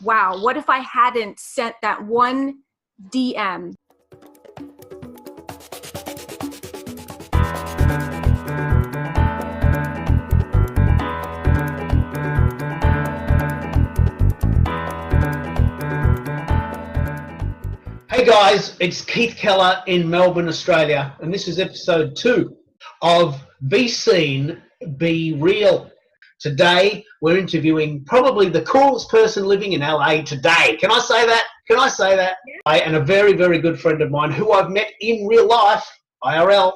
wow, what if I hadn't sent that one DM? Hey guys, it's Keith Keller in Melbourne, Australia, and this is episode 2 of Be Seen, Be Real. Today, we're interviewing probably the coolest person living in LA today. Can I say that? Can I say that? Yeah. And a very, very good friend of mine who I've met in real life, IRL.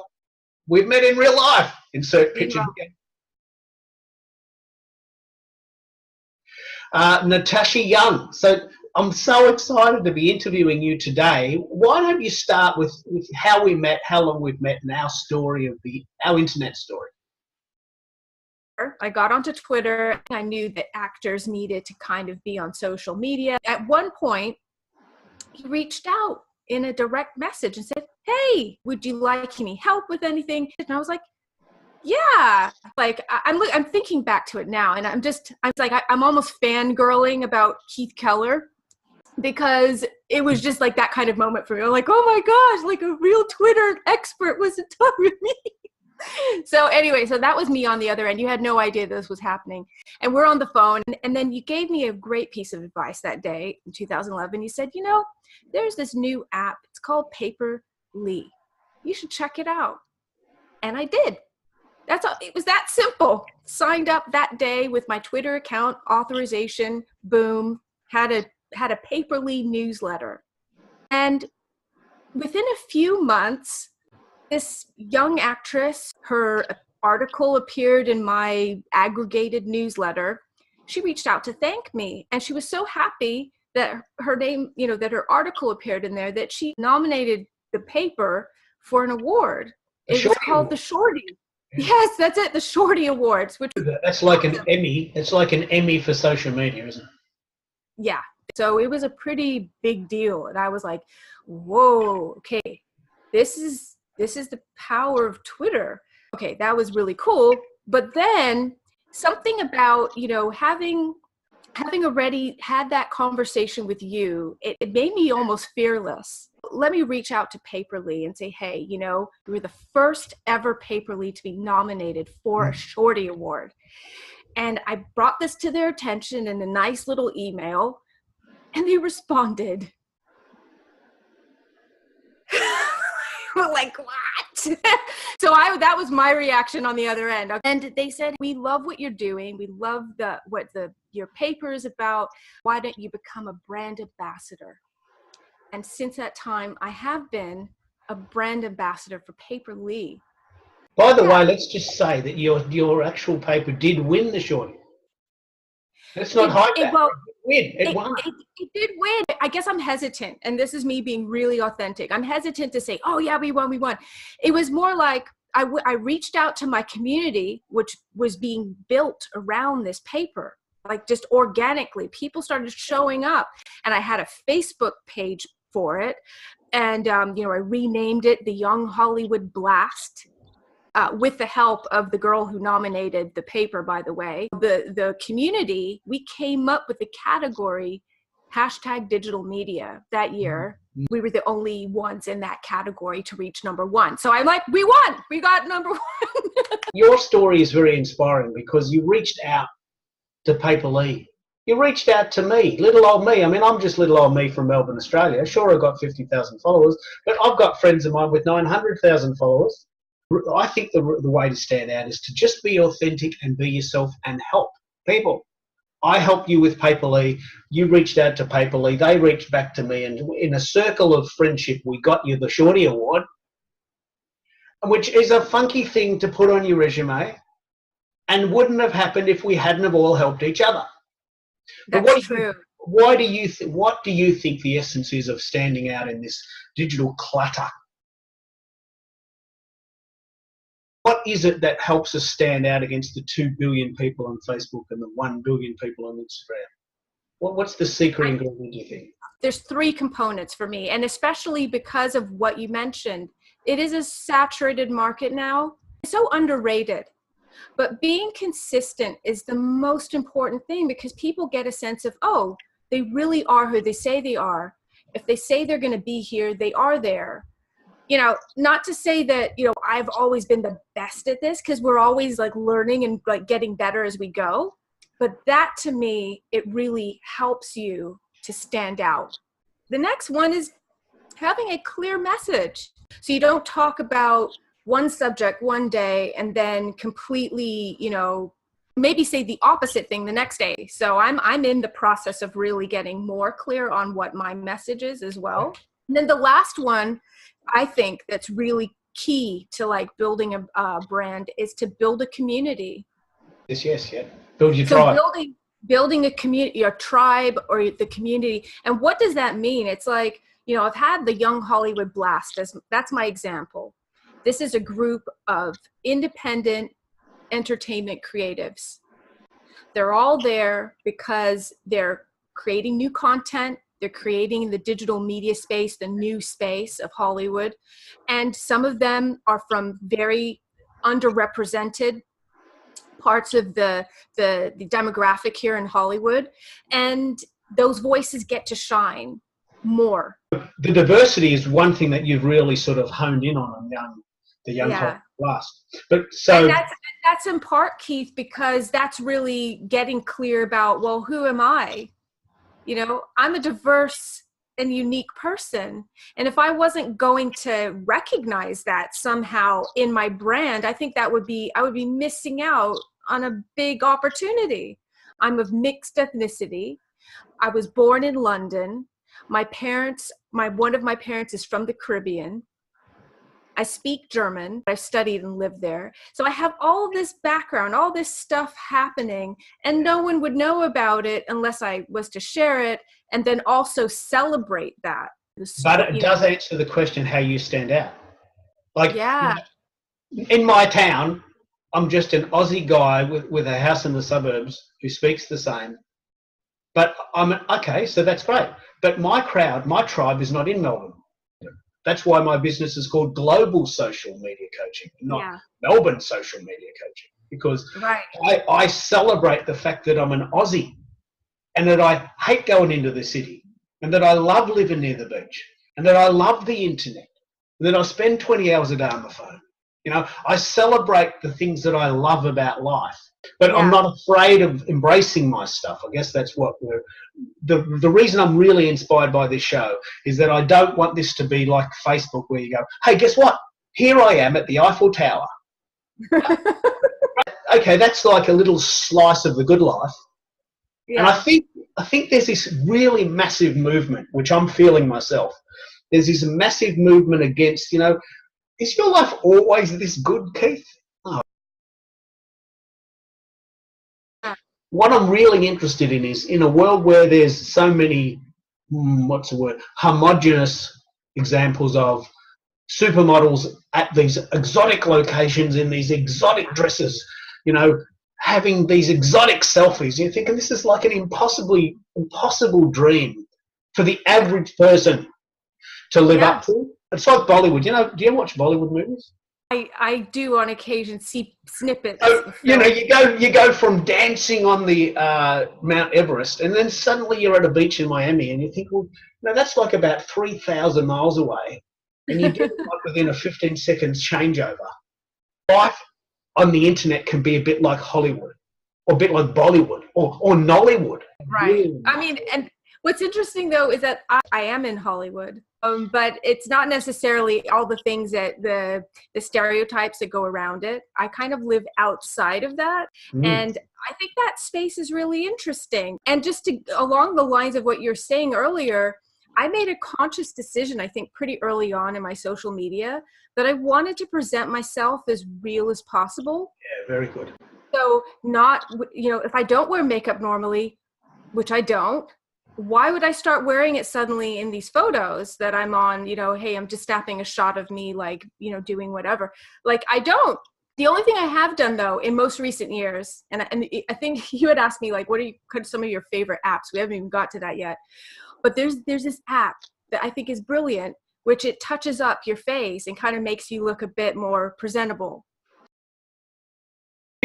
We've met in real life. Insert picture. Natasha Younge. So I'm so excited to be interviewing you today. Why don't you start with how we met, how long we've met, and our story of our internet story. I got onto Twitter. I knew that actors needed to kind of be on social media. At one point, he reached out in a direct message and said, "Hey, would you like any help with anything?" And I was like, yeah, like I'm thinking back to it now, and I'm almost fangirling about Keith Keller, because it was just like that kind of moment for me. I'm like, oh my gosh, like a real Twitter expert was in touch with me. So anyway, so that was me on the other end. You had no idea this was happening. And we're on the phone. And then you gave me a great piece of advice that day in 2011. You said, there's this new app. It's called Paper.ly. You should check it out. And I did. That's all. It was that simple. Signed up that day with my Twitter account, authorization, boom, had a Paper.ly newsletter. And within a few months, this young actress, her article appeared in my aggregated newsletter. She reached out to thank me, and she was so happy that her name, that her article appeared in there, that she nominated the paper for an award. It was called the Shorty. Yes, that's it, the Shorty Awards. That's like an Emmy. It's like an Emmy for social media, isn't it? Yeah. So it was a pretty big deal. And I was like, whoa, okay, this is the power of Twitter. Okay, that was really cool. But then something about, having already had that conversation with you, it made me almost fearless. Let me reach out to Paper.ly and say, hey, you were the first ever Paper.ly to be nominated for a Shorty Award. And I brought this to their attention in a nice little email, and they responded. Like, what? So that was my reaction on the other end. And they said, we love what you're doing. We love what your paper is about. Why don't you become a brand ambassador? And since that time, I have been a brand ambassador for Paper.ly. By the way, let's just say that your actual paper did win the Shorty. Let's not hide that. It won. It did win. I guess I'm hesitant, and this is me being really authentic. I'm hesitant to say, oh yeah, we won. It was more like I reached out to my community, which was being built around this paper, like just organically. People started showing up, and I had a Facebook page for it, and I renamed it the Young Hollywood Blast. With the help of the girl who nominated the paper, by the way. The community, we came up with the category #digital media that year. We were the only ones in that category to reach #1. So I'm like, we won. We got #1. Your story is very inspiring because you reached out to Paper.ly. You reached out to me, little old me. I mean, I'm just little old me from Melbourne, Australia. Sure, I've got 50,000 followers, but I've got friends of mine with 900,000 followers. I think the way to stand out is to just be authentic and be yourself and help people. I helped you with Paper.ly. You reached out to Paper.ly. They reached back to me, and in a circle of friendship, we got you the Shorty Award, which is a funky thing to put on your resume, and wouldn't have happened if we hadn't have all helped each other. That's true. What do you think the essence is of standing out in this digital clutter? What is it that helps us stand out against the 2 billion people on Facebook and the 1 billion people on Instagram? What's the secret ingredient, do you think? There's 3 components for me, and especially because of what you mentioned. It is a saturated market now. It's so underrated. But being consistent is the most important thing, because people get a sense of, oh, They really are who they say they are. If they say they're going to be here, they are there. You know, not to say that, you know, I've always been the best at this, because we're always like learning and like getting better as we go. But that, to me, it really helps you to stand out. The next one is having a clear message. So you don't talk about one subject one day and then completely, you know, maybe say the opposite thing the next day. So I'm in the process of really getting more clear on what my message is as well. And then the last one, I think that's really key to like building a brand, is to build a community. Yes, yeah. Build your So tribe. building a community, your tribe, or the community. And what does that mean? It's like, you know, I've had the Young Hollywood Blast, that's my example. This is a group of independent entertainment creatives. They're all there because they're creating new content. They're creating the digital media space, the new space of Hollywood. And some of them are from very underrepresented parts of the demographic here in Hollywood. And those voices get to shine more. The diversity is one thing that you've really sort of honed in on the young Yeah. Blast. But so And that's in part, Keith, because that's really getting clear about, well, who am I? You know, I'm a diverse and unique person. And if I wasn't going to recognize that somehow in my brand, I think I would be missing out on a big opportunity. I'm of mixed ethnicity. I was born in London. One of my parents is from the Caribbean. I speak German. I've studied and lived there. So I have all this background, all this stuff happening, and no one would know about it unless I was to share it and then also celebrate that. but it does answer the question how you stand out. Like, yeah. in my town, I'm just an Aussie guy with a house in the suburbs who speaks the same. But okay, so that's great. But my crowd, my tribe is not in Melbourne. That's why my business is called Global Social Media Coaching, not Melbourne Social Media Coaching, because I celebrate the fact that I'm an Aussie and that I hate going into the city and that I love living near the beach and that I love the internet and that I spend 20 hours a day on the phone. You know, I celebrate the things that I love about life, but I'm not afraid of embracing my stuff. I guess that's what the reason I'm really inspired by this show is that I don't want this to be like Facebook where you go, hey, guess what? Here I am at the Eiffel Tower. Okay, that's like a little slice of the good life. Yeah. And I think there's this really massive movement, which I'm feeling myself. There's this massive movement against, you know, is your life always this good, Keith? Oh. What I'm really interested in is in a world where there's so many, homogenous examples of supermodels at these exotic locations in these exotic dresses, you know, having these exotic selfies. You're thinking this is like an impossible dream for the average person to live up to. It's like Bollywood. You know, do you ever watch Bollywood movies? I do on occasion see snippets. So, you know, you go from dancing on the Mount Everest, and then suddenly you're at a beach in Miami, and you think, well, no, that's like about 3,000 miles away, and you get it like within a 15 seconds changeover. Life on the internet can be a bit like Hollywood, or a bit like Bollywood, or Nollywood. Right. Really. I mean, and what's interesting though is that I am in Hollywood. But it's not necessarily all the things that the stereotypes that go around it. I kind of live outside of that. And I think that space is really interesting. And just along the lines of what you're saying earlier, I made a conscious decision, I think pretty early on in my social media, that I wanted to present myself as real as possible. Yeah, very good. So not, you know, if I don't wear makeup normally, which I don't, why would I start wearing it suddenly in these photos that I'm on, you know, hey, I'm just snapping a shot of me, like, you know, doing whatever. Like, I don't. The only thing I have done, though, in most recent years, and I think you had asked me, like, what are some of your favorite apps? We haven't even got to that yet. But there's this app that I think is brilliant, which it touches up your face and kind of makes you look a bit more presentable.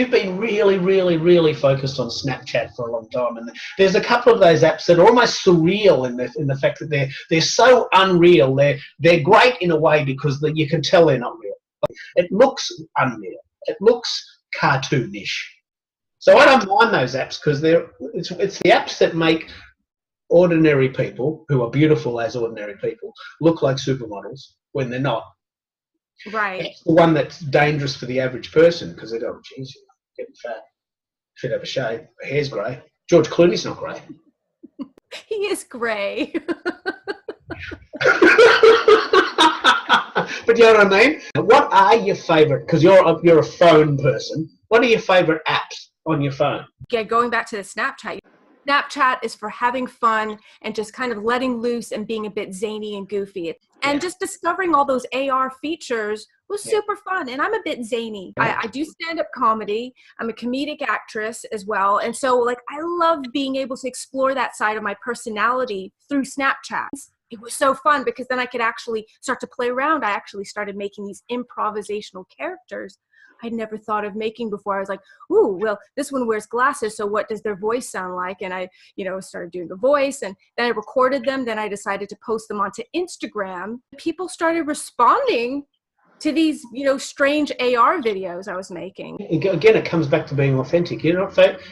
You've been really, really, really focused on Snapchat for a long time, and there's a couple of those apps that are almost surreal in the fact that they're so unreal. They're great in a way because you can tell they're not real. It looks unreal. It looks cartoonish. So I don't mind those apps because it's the apps that make ordinary people who are beautiful as ordinary people look like supermodels when they're not. Right. That's the one that's dangerous for the average person because they go, geez, you're getting fat. Should have a shave. My hair's grey. George Clooney's not grey. He is grey. But you know what I mean? What are your favourite, because you're a phone person, what are your favourite apps on your phone? Yeah, going back to the Snapchat. Snapchat is for having fun and just kind of letting loose and being a bit zany and goofy. And just discovering all those AR features was super fun. And I'm a bit zany. I do stand-up comedy. I'm a comedic actress as well. And so, like, I love being able to explore that side of my personality through Snapchat. It was so fun because then I could actually start to play around. I actually started making these improvisational characters I'd never thought of making before. I was like, ooh, well, this one wears glasses, so what does their voice sound like? And I, started doing the voice, and then I recorded them. Then I decided to post them onto Instagram. People started responding to these, strange AR videos I was making. Again, it comes back to being authentic. You're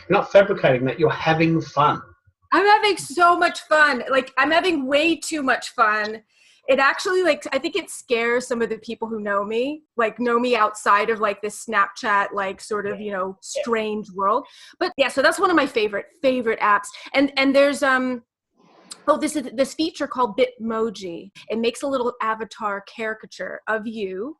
not fabricating that. You're having fun. I'm having so much fun. Like, I'm having way too much fun. It actually, I think it scares some of the people who know me outside of this Snapchat, sort of, strange world. But yeah, so that's one of my favorite apps. And there's, this feature called Bitmoji. It makes a little avatar caricature of you.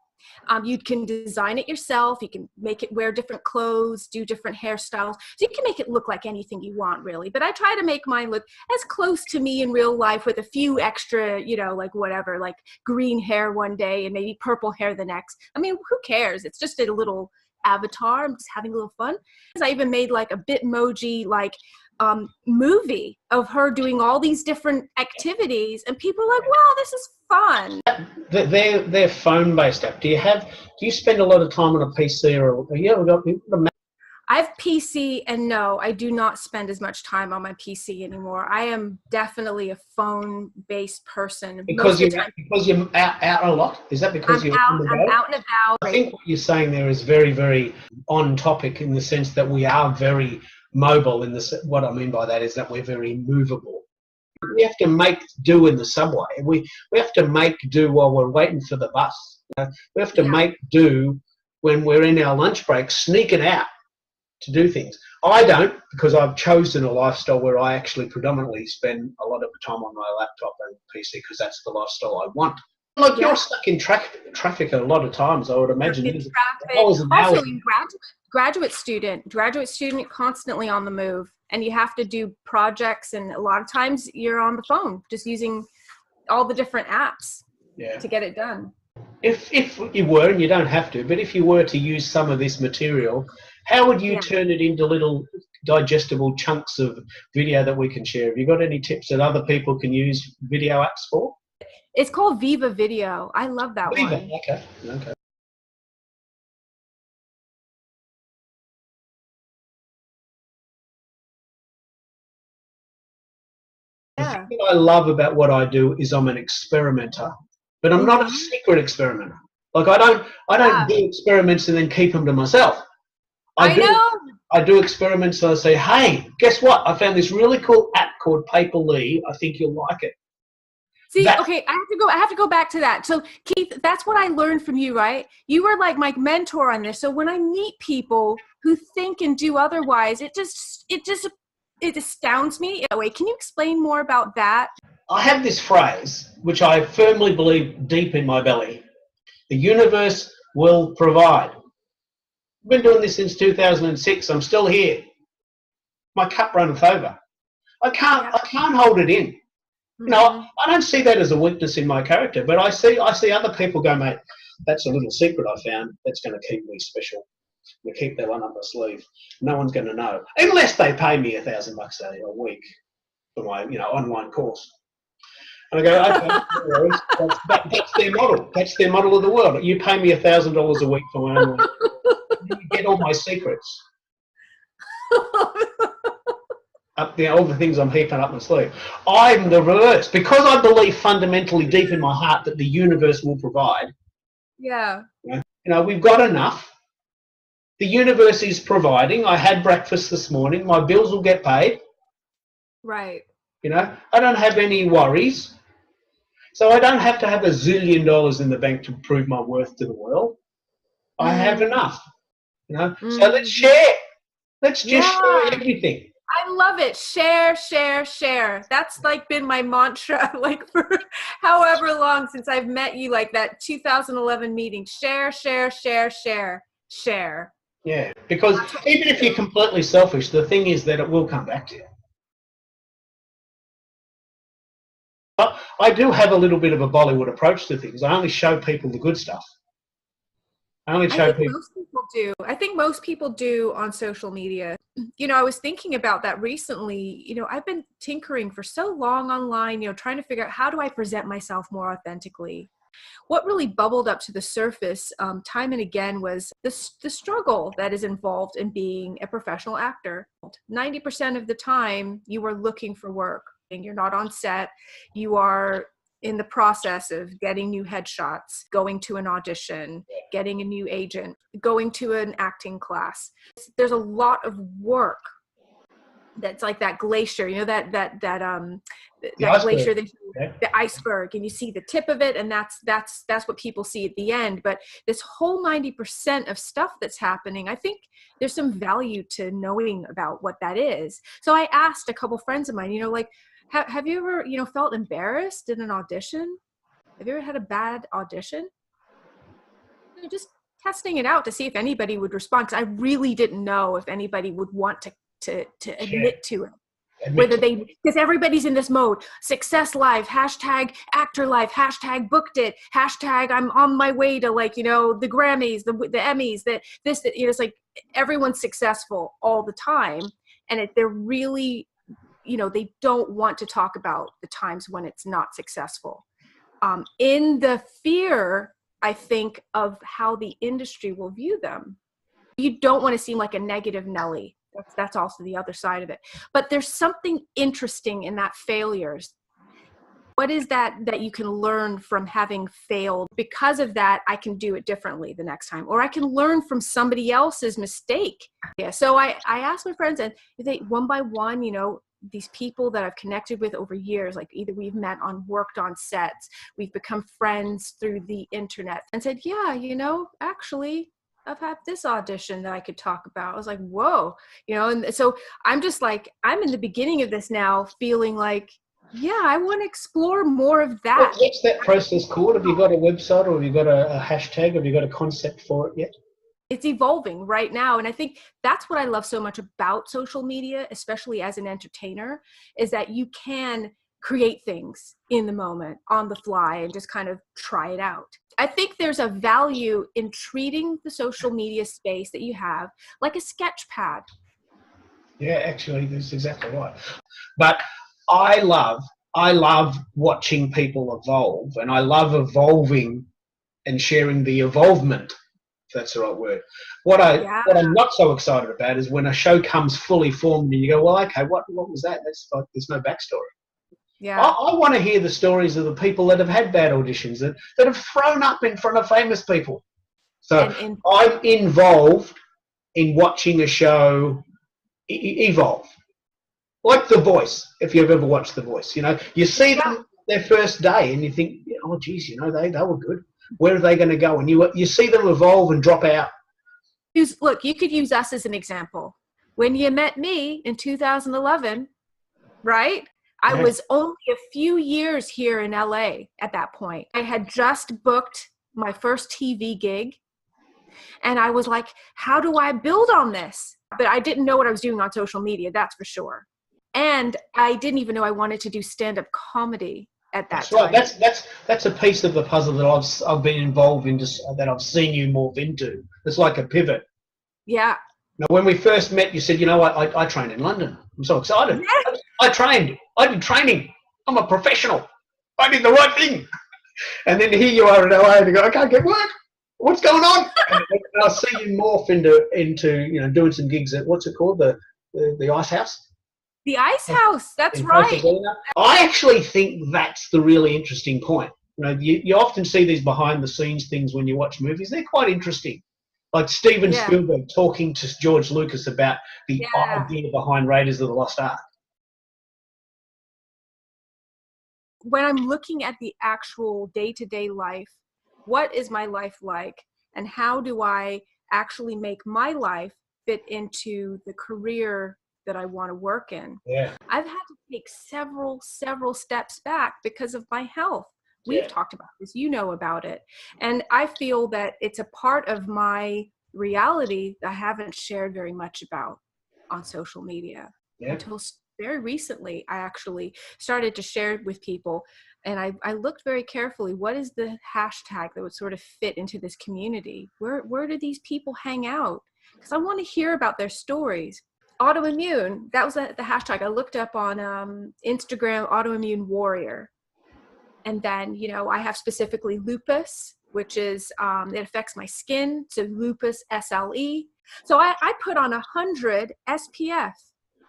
You can design it yourself. You can make it wear different clothes, do different hairstyles. So you can make it look like anything you want, really. But I try to make mine look as close to me in real life with a few extra, whatever, like green hair one day and maybe purple hair the next. I mean, who cares? It's just a little avatar. I'm just having a little fun. I even made a Bitmoji, movie of her doing all these different activities, and people are like, wow, this is fun. They're phone-based app. Do you spend a lot of time on a PC or I have PC, and no, I do not spend as much time on my PC anymore. I am definitely a phone-based person. Because you're out a lot? Is that because I'm out and about? I think what you're saying there is very, very on topic in the sense that we are very mobile. What I mean by that is that we're very movable. We have to make do in the subway. We have to make do while we're waiting for the bus. We have to make do when we're in our lunch break, sneaking out to do things. I don't, because I've chosen a lifestyle where I actually predominantly spend a lot of time on my laptop and PC because that's the lifestyle I want. Look, you're stuck in traffic a lot of times, I would imagine. Also, in graduate student constantly on the move, and you have to do projects, and a lot of times you're on the phone just using all the different apps to get it done. If you were, and you don't have to, but if you were to use some of this material, how would you turn it into little digestible chunks of video that we can share? Have you got any tips that other people can use video apps for? It's called Viva Video. I love that one. Okay. The thing that I love about what I do is I'm an experimenter, but I'm not a secret experimenter. Like I don't do experiments and then keep them to myself. I do experiments and I say, hey, guess what? I found this really cool app called Paperly. I think you'll like it. See, okay, I have to go back to that. So, Keith, that's what I learned from you, right? You were like my mentor on this. So when I meet people who think and do otherwise, it astounds me. Wait, can you explain more about that? I have this phrase, which I firmly believe deep in my belly. The universe will provide. I've been doing this since 2006. I'm still here. My cup runneth over. I can't hold it in. I don't see that as a weakness in my character, but I see other people go, mate, that's a little secret I found that's going to keep me special. We keep that one up my sleeve. No one's going to know, unless they pay me $1,000 a week for my online course. And I go, okay, no worries. That's their model. That's their model of the world. You pay me $1,000 a week for my online course. You get all my secrets. All the things I'm heaping up my sleeve. I'm the reverse. Because I believe fundamentally deep in my heart that the universe will provide. Yeah. You know, we've got enough. The universe is providing. I had breakfast this morning. My bills will get paid. Right. You know, I don't have any worries. So I don't have to have $1 zillion in the bank to prove my worth to the world. I have enough. You know, so let's share. Let's just share everything. I love it. Share, share, share. That's like been my mantra, like for however long since I've met you, like that 2011 meeting. Share, share, share, share, share. Yeah, because even if you're completely selfish, the thing is that it will come back to you. But I do have a little bit of a Bollywood approach to things. I only show people the good stuff. I think most people do. I think most people do on social media. You know, I was thinking about that recently. You know, I've been tinkering for so long online, you know, trying to figure out how do I present myself more authentically. What really bubbled up to the surface time and again was the struggle that is involved in being a professional actor. 90% of the time you are looking for work and you're not on set. You are in the process of getting new headshots, going to an audition, getting a new agent, going to an acting class. There's a lot of work that's like that glacier, you know, that glacier, the iceberg, and you see the tip of it, and that's what people see at the end. But this whole 90% of stuff that's happening, I think there's some value to knowing about what that is. So I asked a couple friends of mine, you know, like, have you ever, you know, felt embarrassed in an audition? Have you ever had a bad audition? You know, just testing it out to see if anybody would respond, because I really didn't know if anybody would want to admit to it. Whether they, because everybody's in this mode, success live, hashtag actor life, hashtag booked it, hashtag I'm on my way to, like, you know, the Grammys, the Emmys, you know, it's like everyone's successful all the time. And they're really, you know, they don't want to talk about the times when it's not successful. In the fear, I think, of how the industry will view them. You don't want to seem like a negative Nelly. That's also the other side of it. But there's something interesting in that failures. What is that you can learn from having failed? Because of that, I can do it differently the next time, or I can learn from somebody else's mistake. Yeah. So I asked my friends, and they one by one, you know, these people that I've connected with over years, like either we've met worked on sets, we've become friends through the internet, and said, yeah, you know, actually, I've had this audition that I could talk about. I was like, whoa, you know, and so I'm just like, I'm in the beginning of this now, feeling like, yeah, I want to explore more of that. What's that process called? Have you got a website, or have you got a hashtag? Have you got a concept for it yet? It's evolving right now. And I think that's what I love so much about social media, especially as an entertainer, is that you can create things in the moment, on the fly, and just kind of try it out. I think there's a value in treating the social media space that you have like a sketch pad. Yeah, actually, that's exactly right. But I love watching people evolve, and I love evolving and sharing the evolvement, if that's the right word. What I'm not so excited about is when a show comes fully formed and you go, well, okay, what was that? That's like, there's no backstory. Yeah. I want to hear the stories of the people that have had bad auditions, that have thrown up in front of famous people. So I'm involved in watching a show evolve. Like The Voice, if you've ever watched The Voice. You know, you see them their first day and you think, oh, geez, you know, they were good. Where are they going to go? And you see them evolve and drop out. Look, you could use us as an example. When you met me in 2011, right? I was only a few years here in LA at that point. I had just booked my first TV gig, and I was like, how do I build on this? But I didn't know what I was doing on social media, that's for sure. And I didn't even know I wanted to do stand-up comedy at that time. Right. That's a piece of the puzzle that I've been involved in, that I've seen you morph into. It's like a pivot. Yeah. Now, when we first met, you said, you know, I trained in London. I'm so excited. Yeah. I trained. I did training. I'm a professional. I did the right thing. And then here you are in LA and you go, I can't get work. what's going on? And I see you morph into you know, doing some gigs at, what's it called, the Ice House The Ice House, that's in right. Pasadena. I actually think that's the really interesting point. You know, you often see these behind the scenes things when you watch movies. They're quite interesting. Like Steven Spielberg talking to George Lucas about the idea behind Raiders of the Lost Ark. When I'm looking at the actual day-to-day life, what is my life like, and how do I actually make my life fit into the career that I want to work in? Yeah. I've had to take several steps back because of my health. We've talked about this, you know about it. And I feel that it's a part of my reality that I haven't shared very much about on social media until very recently. I actually started to share it with people, and I looked very carefully, what is the hashtag that would sort of fit into this community? Where do these people hang out? Because I want to hear about their stories. Autoimmune, that was the hashtag. I looked up on Instagram, autoimmune warrior. And then, you know, I have specifically lupus, which is, it affects my skin. So lupus, SLE. So I put on 100 SPF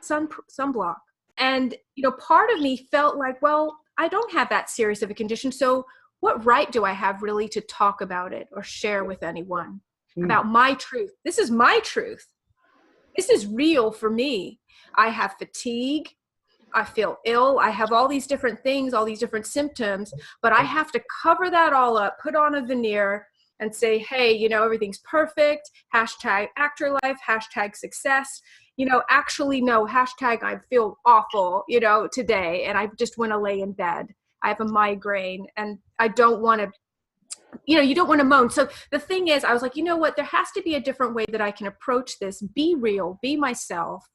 sunblock. And, you know, part of me felt like, well, I don't have that serious of a condition. So what right do I have really to talk about it or share with anyone about my truth? This is my truth. This is real for me. I have fatigue. I feel ill. I have all these different things, all these different symptoms, but I have to cover that all up, put on a veneer and say, hey, you know, everything's perfect. Hashtag actor life, hashtag success. You know, actually, no, hashtag I feel awful, you know, today. And I just want to lay in bed. I have a migraine and I don't want to, you know, you don't want to moan. So the thing is, I was like, you know what, there has to be a different way that I can approach this, be real, be myself,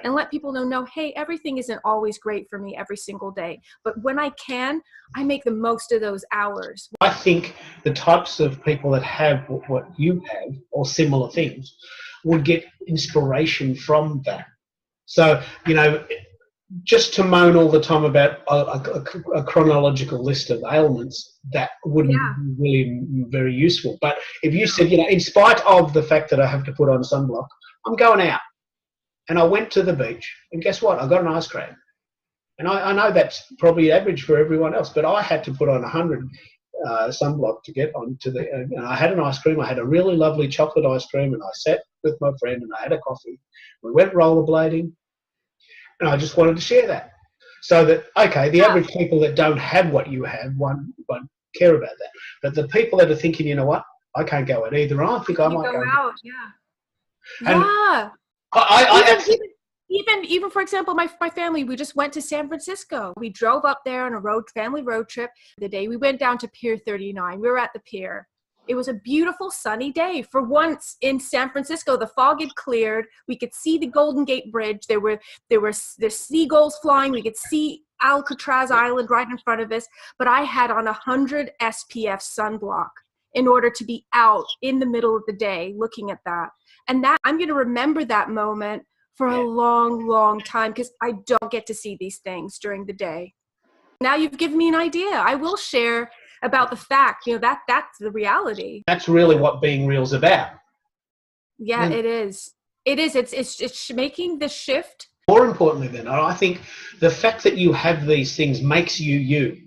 and let people know, hey, everything isn't always great for me every single day. But when I can, I make the most of those hours. I think the types of people that have what you have or similar things would get inspiration from that. So, you know, just to moan all the time about a chronological list of ailments, that wouldn't be really very useful. But if you said, you know, in spite of the fact that I have to put on sunblock, I'm going out. And I went to the beach, and guess what? I got an ice cream. And I know that's probably average for everyone else, but I had to put on 100 sunblock to get onto the. And I had an ice cream. I had a really lovely chocolate ice cream, and I sat with my friend, and I had a coffee. We went rollerblading, and I just wanted to share that, so that the average people that don't have what you have won't care about that. But the people that are thinking, you know what, I can't go out either. I think I might go out. And even for example, my family, we just went to San Francisco. We drove up there on a family road trip. The day we went down to Pier 39, we were at the pier. It was a beautiful sunny day. For once in San Francisco, the fog had cleared. We could see the Golden Gate Bridge. There were seagulls flying. We could see Alcatraz Island right in front of us. But I had on 100 SPF sunblock in order to be out in the middle of the day looking at that. And that I'm going to remember that moment for a long, long time, because I don't get to see these things during the day. Now you've given me an idea. I will share about the fact, you know, that's the reality. That's really what being real's about. Yeah, it is. It is. It's making the shift. More importantly than I think the fact that you have these things makes you you.